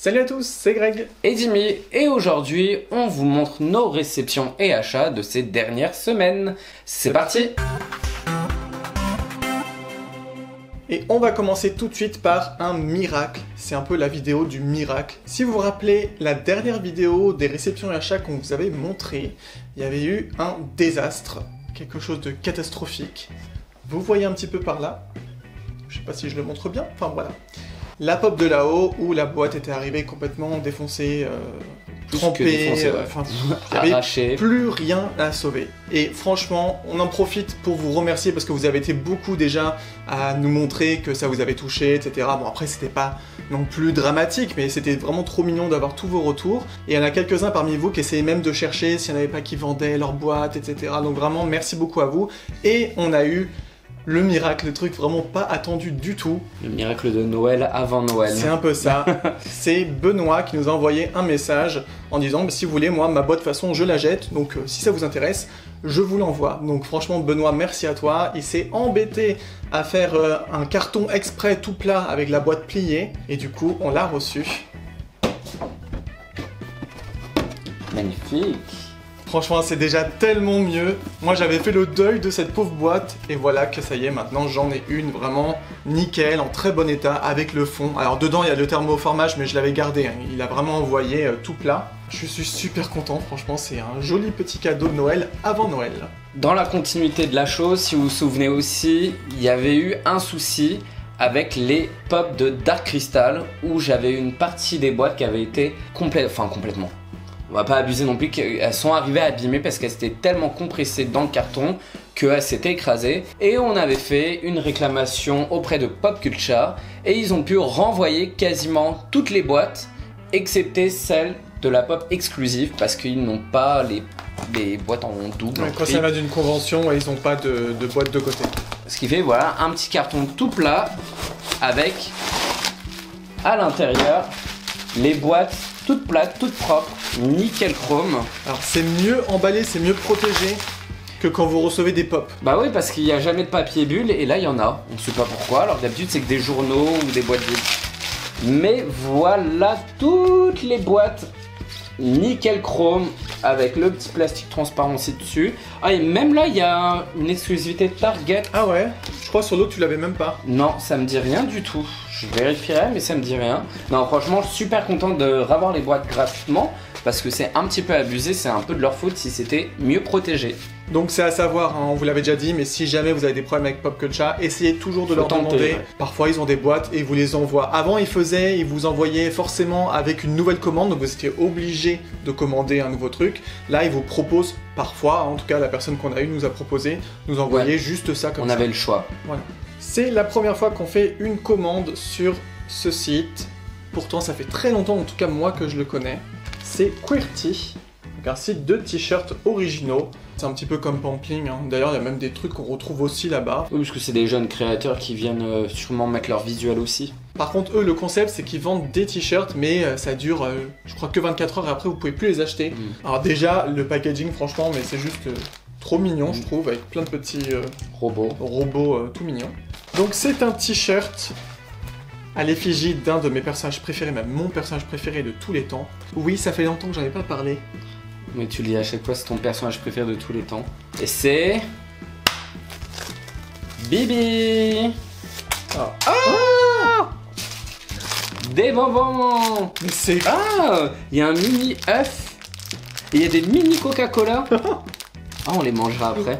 Salut à tous, c'est Greg et Jimmy, et aujourd'hui on vous montre nos réceptions et achats de ces dernières semaines. C'est parti. Et on va commencer tout de suite par un miracle. C'est un peu la vidéo du miracle. Si vous vous rappelez la dernière vidéo des réceptions et achats qu'on vous avait montré, il y avait eu un désastre, quelque chose de catastrophique. Vous voyez un petit peu par là, je sais pas si je le montre bien, enfin voilà. La pop de là-haut où la boîte était arrivée complètement défoncée, trempée, enfin, il n'y avait plus rien à sauver. Et franchement, on en profite pour vous remercier parce que vous avez été beaucoup déjà à nous montrer que ça vous avait touché, etc. Bon après c'était pas non plus dramatique, mais c'était vraiment trop mignon d'avoir tous vos retours. Et il y en a quelques-uns parmi vous qui essayaient même de chercher s'il n'y en avait pas qui vendaient leur boîte, etc. Donc vraiment merci beaucoup à vous. Et on a eu le miracle, le truc vraiment pas attendu du tout. Le miracle de Noël avant Noël. C'est un peu ça. C'est Benoît qui nous a envoyé un message en disant bah, si vous voulez, moi, ma boîte de toute façon, je la jette. Donc si ça vous intéresse, je vous l'envoie. Donc franchement, Benoît, merci à toi. Il s'est embêté à faire un carton exprès tout plat avec la boîte pliée. Et du coup, on l'a reçu. Magnifique. Franchement, c'est déjà tellement mieux. Moi, j'avais fait le deuil de cette pauvre boîte. Et voilà que ça y est, maintenant, j'en ai une vraiment nickel, en très bon état, avec le fond. Alors, dedans, il y a le thermoformage, mais je l'avais gardé. Hein. Il a vraiment envoyé tout plat. Je suis super content, franchement. C'est un joli petit cadeau de Noël avant Noël. Dans la continuité de la chose, si vous vous souvenez aussi, il y avait eu un souci avec les pops de Dark Crystal, où j'avais une partie des boîtes qui avait été complètement. On va pas abuser non plus, qu'elles sont arrivées abîmées parce qu'elles étaient tellement compressées dans le carton qu'elles s'étaient écrasées. Et on avait fait une réclamation auprès de Pop Culture et ils ont pu renvoyer quasiment toutes les boîtes, excepté celle de la pop exclusive parce qu'ils n'ont pas les boîtes en double. Ouais, quand ça va d'une convention, ils n'ont pas de boîte de côté. Ce qui fait voilà un petit carton tout plat avec à l'intérieur les boîtes toutes plates, toutes propres, nickel chrome. Alors c'est mieux emballé, c'est mieux protégé que quand vous recevez des pops. Bah oui, parce qu'il n'y a jamais de papier bulle et là il y en a. On ne sait pas pourquoi, alors d'habitude c'est que des journaux ou des boîtes vides. Mais voilà toutes les boîtes nickel chrome avec le petit plastique transparent aussi dessus. Ah et même là il y a une exclusivité Target. Ah ouais? Je crois sur l'autre tu l'avais même pas. Non, ça me dit rien du tout. Je vérifierai mais ça me dit rien. Non franchement je suis super content de revoir les boîtes gratuitement parce que c'est un petit peu abusé, c'est un peu de leur faute si c'était mieux protégé. Donc c'est à savoir, hein, on vous l'avait déjà dit, mais si jamais vous avez des problèmes avec Pop Culture, essayez toujours de leur demander. Ouais. Parfois ils ont des boîtes et ils vous les envoient. Avant ils vous envoyaient forcément avec une nouvelle commande, donc vous étiez obligé de commander un nouveau truc. Là ils vous proposent parfois, en tout cas la personne qu'on a eu nous a proposé, nous envoyer juste ça comme ça. On avait le choix. Voilà. C'est la première fois qu'on fait une commande sur ce site. Pourtant ça fait très longtemps, en tout cas moi que je le connais. C'est Queerty, donc un site de t-shirts originaux. C'est un petit peu comme Pampling, hein. D'ailleurs il y a même des trucs qu'on retrouve aussi là-bas. Oui, parce que c'est des jeunes créateurs qui viennent sûrement mettre leur visuel aussi. Par contre eux le concept c'est qu'ils vendent des t-shirts mais ça dure je crois que 24 heures et après vous pouvez plus les acheter. Alors déjà le packaging franchement mais c'est juste trop mignon je trouve avec plein de petits robots tout mignons. Donc c'est un t-shirt à l'effigie d'un de mes personnages préférés, même mon personnage préféré de tous les temps. Oui, ça fait longtemps que j'en ai pas parlé. Mais tu le dis à chaque fois, c'est ton personnage préféré de tous les temps. Et c'est... Bibi. Ah Des bonbons. Mais c'est... Ah, il y a un mini œuf. Et il y a des mini Coca-Cola. Ah, on les mangera après.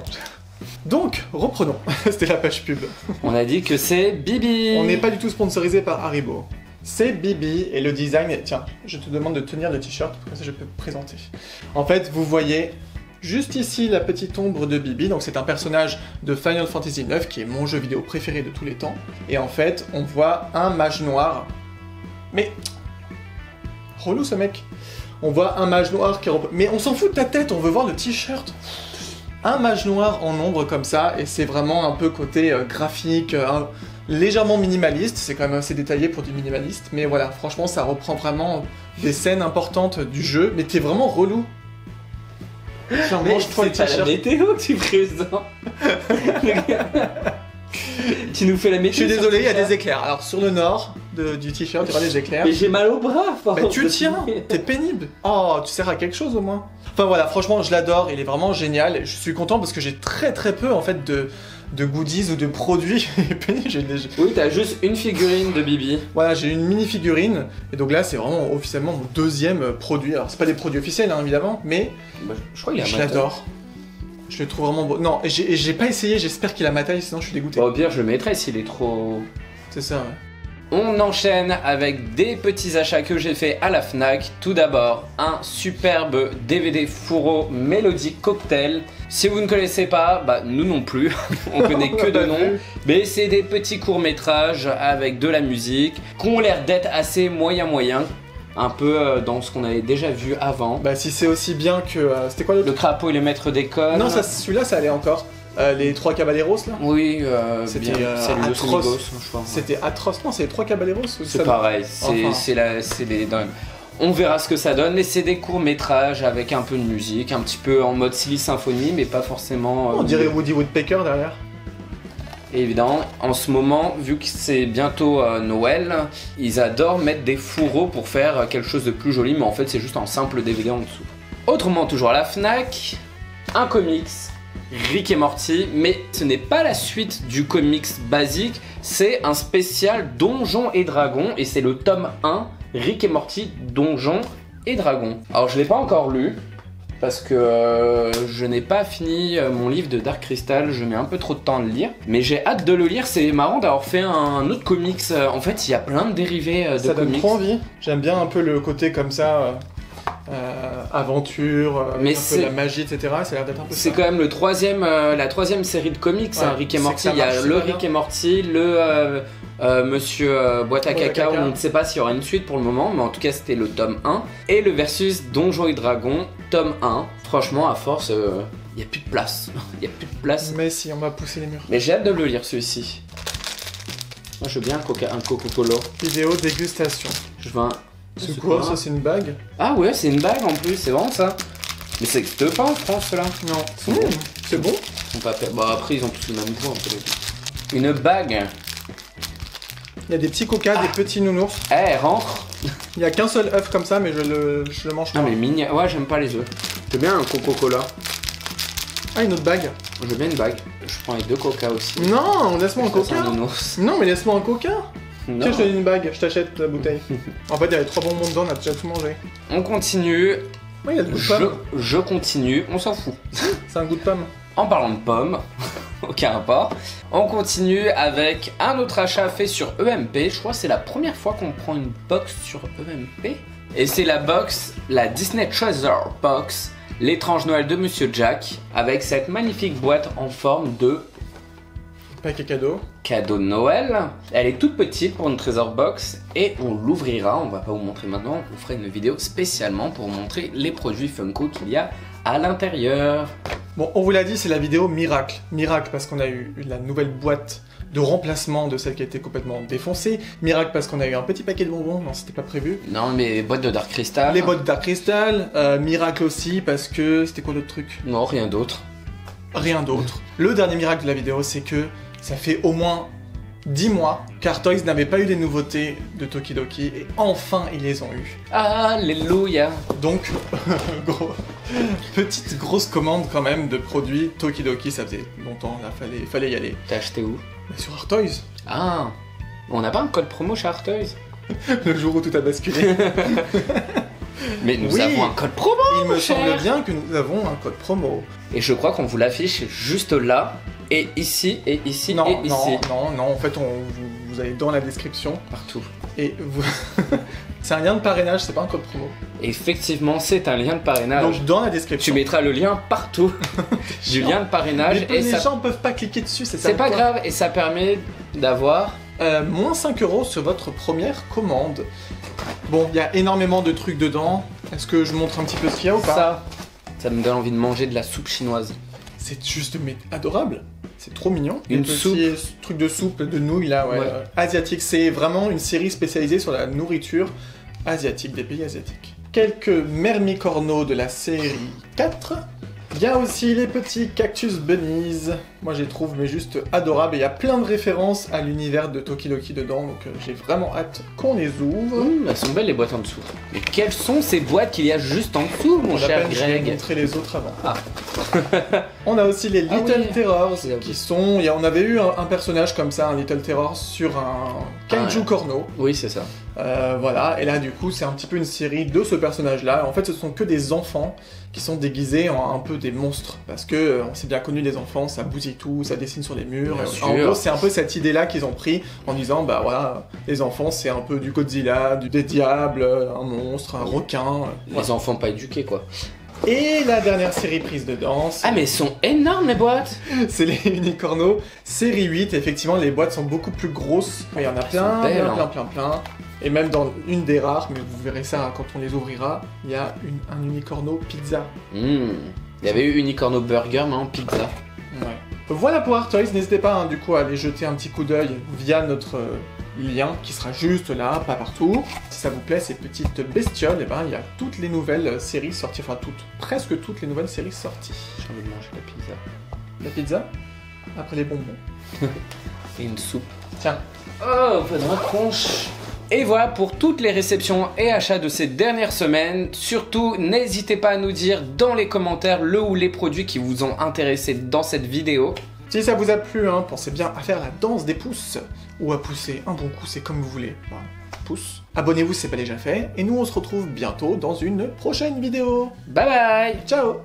Donc, reprenons. C'était la page pub. On a dit que c'est Bibi. On n'est pas du tout sponsorisé par Haribo. C'est Bibi et le design... Tiens, je te demande de tenir le t-shirt, comme ça je peux présenter. En fait, vous voyez juste ici la petite ombre de Bibi. Donc c'est un personnage de Final Fantasy IX, qui est mon jeu vidéo préféré de tous les temps. Et en fait, on voit un mage noir. Mais... relou ce mec. On voit un mage noir qui... Mais on s'en fout de ta tête, on veut voir le t-shirt. Un mage noir en ombre comme ça, et c'est vraiment un peu côté graphique, légèrement minimaliste, c'est quand même assez détaillé pour du minimaliste, mais voilà, franchement ça reprend vraiment des scènes importantes du jeu, mais t'es vraiment relou. Genre, mange-toi le t-shirt. C'est pas la météo que tu présentes. Tu nous fais la météo. Je suis désolé, il y a des éclairs. Alors sur le nord du t-shirt, il y aura des éclairs. Mais j'ai mal au bras, Bah tu tiens, t'es pénible. Oh, tu sers à quelque chose au moins. Enfin voilà, franchement, je l'adore, il est vraiment génial. Je suis content parce que j'ai très peu en fait de goodies ou de produits. Oui, t'as juste une figurine de Bibi. Voilà, j'ai une mini figurine. Et donc là, c'est vraiment officiellement mon deuxième produit. Alors, c'est pas des produits officiels, hein, évidemment, mais Bah, je crois qu'il a je ma taille. l'adore. Je le trouve vraiment beau. Non, et j'ai pas essayé, j'espère qu'il a ma taille, sinon je suis dégoûté. Bah, au pire, je le mettrai s'il est trop... C'est ça, ouais. On enchaîne avec des petits achats que j'ai fait à la Fnac. Tout d'abord, un superbe DVD Fourreau Mélodique Cocktail. Si vous ne connaissez pas, bah nous non plus, on connaît que de nom. Mais c'est des petits courts-métrages avec de la musique qui ont l'air d'être assez moyen. Un peu dans ce qu'on avait déjà vu avant. Bah si c'est aussi bien que... c'était quoi l'autre? Le crapaud et le maître d'école. Non, celui-là, ça allait encore. Les 3 caballeros, là. Oui, C'était bien. C'est le atroce. Amigos, je crois. C'était atroce. Non, c'est les 3 caballeros. C'est pareil, Enfin. c'est des... On verra ce que ça donne, mais c'est des courts-métrages avec un peu de musique, un petit peu en mode Silly Symphony, mais pas forcément... On dirait Woody Woodpecker derrière. Et évidemment, en ce moment, vu que c'est bientôt Noël, ils adorent mettre des fourreaux pour faire quelque chose de plus joli, mais en fait c'est juste un simple DVD en dessous. Autrement, toujours à la Fnac, un comics, Rick et Morty, mais ce n'est pas la suite du comics basique, c'est un spécial Donjons et Dragons, et c'est le tome 1, Rick et Morty, Donjons et Dragons. Alors je l'ai pas encore lu, parce que je n'ai pas fini mon livre de Dark Crystal, je mets un peu trop de temps à le lire. Mais j'ai hâte de le lire, c'est marrant d'avoir fait un autre comics. En fait, il y a plein de dérivés de Ça donne comics. trop envie. J'aime bien un peu le côté comme ça, aventure, Mais un peu la magie, etc. Ça a l'air d'être un peu C'est ça. quand même la troisième série de comics, Ouais, hein, Rick et c'est que Morty. ça Il y a marche le super Rick bien. et Morty, le Monsieur Boîte à Boîte à caca, caca. on ne sait pas s'il y aura une suite pour le moment, mais en tout cas c'était le tome 1. Et le versus Donjons et Dragons, tome 1. Franchement, à force, il n'y a plus de place. Il n'y a plus de place. Mais si, on va pousser les murs. Mais j'ai hâte de le lire celui-ci. Moi je veux bien un Coca-Cola. Vidéo dégustation. Je veux un... C'est quoi ça? C'est une bague? Ah ouais, c'est une bague en plus, c'est vraiment ça. Mais ça n'existe pas en France là. Non. C'est bon. C'est bon? Ils sont pas... Bah après ils ont tous le même goût un peu les deux. Une bague. Il y a des petits coca, des petits nounours. Eh, rentre. Il y a qu'un seul œuf comme ça, mais je le mange pas. Ah mais mignon. Ouais, j'aime pas les œufs. J'aime bien un Coca-Cola. Ah, une autre bague. Je veux bien une bague. Je prends les deux Coca aussi. Non, laisse-moi un Ça, c'est coca. un nounours. Non, mais laisse-moi un coca. Non. Tiens, je te donne une bague, je t'achète la bouteille. En fait, il y avait 3 bonbons dedans, on a déjà tout mangé. On continue. Ouais, il y a le goût de pomme. Je continue. On s'en fout. C'est un goût de pomme. En parlant de pommes, aucun rapport, on continue avec un autre achat fait sur EMP. Je crois que c'est la première fois qu'on prend une box sur EMP. Et c'est la box, la Disney Treasure Box, l'étrange Noël de Monsieur Jack, avec cette magnifique boîte en forme de Paquet cadeau. cadeau de Noël. Elle est toute petite pour une Treasure Box et on l'ouvrira. On va pas vous montrer maintenant, on fera une vidéo spécialement pour vous montrer les produits Funko qu'il y a à l'intérieur. Bon, on vous l'a dit, c'est la vidéo miracle. Miracle parce qu'on a eu la nouvelle boîte de remplacement de celle qui a été complètement défoncée. Miracle parce qu'on a eu un petit paquet de bonbons, non, c'était pas prévu. Non mais boîte de Dark Crystal. Les boîtes Dark Crystal. Miracle aussi parce que... C'était quoi l'autre truc? Non, rien d'autre. Rien d'autre. Le dernier miracle de la vidéo, c'est que ça fait au moins 10 mois qu'Artoys n'avait pas eu des nouveautés de Tokidoki et enfin ils les ont eu. Alléluia. Donc, petite grosse commande quand même de produits Tokidoki, ça faisait longtemps, là, fallait y aller. T'as acheté où? Mais sur Artoys, Ah, on n'a pas un code promo chez Artoys? le jour où tout a basculé. Mais nous Oui. avons un code promo. Il me cher. semble bien que nous avons un code promo. Et je crois qu'on vous l'affiche juste là, et ici, et ici, Non, et ici. non, en fait vous allez dans la description Partout. et vous... c'est un lien de parrainage, c'est pas un code promo. Effectivement, c'est un lien de parrainage. Donc dans la Tu description. mettras le lien partout du lien de parrainage Mais et les ça... gens peuvent pas cliquer dessus, c'est ça. C'est le pas point. grave et ça permet d'avoir... Moins 5 € sur votre première commande. Bon, il y a énormément de trucs dedans. Est-ce que je montre un petit peu ce qu'il y a ou pas? Ça me donne envie de manger de la soupe chinoise. C'est juste mais adorable. C'est trop mignon. Une Des petits trucs de soupe, de nouilles là, ouais. Ouais. Asiatique. C'est vraiment une série spécialisée sur la nourriture asiatique, des pays asiatiques. Quelques mermicorneaux de la série 4. Il y a aussi les petits cactus bunnies. Moi, je les trouve mais juste adorables. Et il y a plein de références à l'univers de Tokidoki dedans. Donc, j'ai vraiment hâte qu'on les ouvre. Elles sont belles les boîtes en dessous. Mais quelles sont ces boîtes qu'il y a juste en dessous, mon cher Je vais Greg? montrer les autres avant. Ah. On a aussi les Little oui. Terrors qui sont... On avait eu un personnage comme ça, un Little Terror, sur un Kaiju Corno. Oui, c'est ça. Voilà, et là du coup c'est un petit peu une série de ce personnage-là. En fait ce sont que des enfants qui sont déguisés en un peu des monstres. Parce que on s'est bien connu les enfants, ça bousille tout, ça dessine sur les murs. En gros c'est un peu cette idée-là qu'ils ont pris en disant bah voilà, les enfants c'est un peu du Godzilla, des diables, un monstre, un requin. Les enfants pas éduqués quoi. Et la dernière série prise dedans, Ah mais elles sont énormes les boîtes. c'est les Unicorno série 8. Effectivement les boîtes sont beaucoup plus grosses. Il y en a plein, belles, plein. Et même dans une des rares, mais vous verrez ça quand on les ouvrira, il y a un Unicorno pizza. Il y avait eu Unicorno Burger, mais en pizza. Ouais. Voilà pour Art Toys, n'hésitez pas du coup à aller jeter un petit coup d'œil via notre lien qui sera juste là, pas partout. Si ça vous plaît ces petites bestioles, et ben il y a toutes les nouvelles séries sorties, enfin presque toutes les nouvelles séries sorties. J'ai envie de manger la pizza. La pizza, après les bonbons. Et une soupe. Tiens. Oh, pas de ma tronche. Et voilà pour toutes les réceptions et achats de ces dernières semaines. Surtout, n'hésitez pas à nous dire dans les commentaires le ou les produits qui vous ont intéressé dans cette vidéo. Si ça vous a plu, pensez bien à faire la danse des pouces, ou à pousser un bon coup, c'est comme vous voulez. Pouce. Abonnez-vous si c'est pas déjà fait, et nous on se retrouve bientôt dans une prochaine vidéo. Bye bye. Ciao.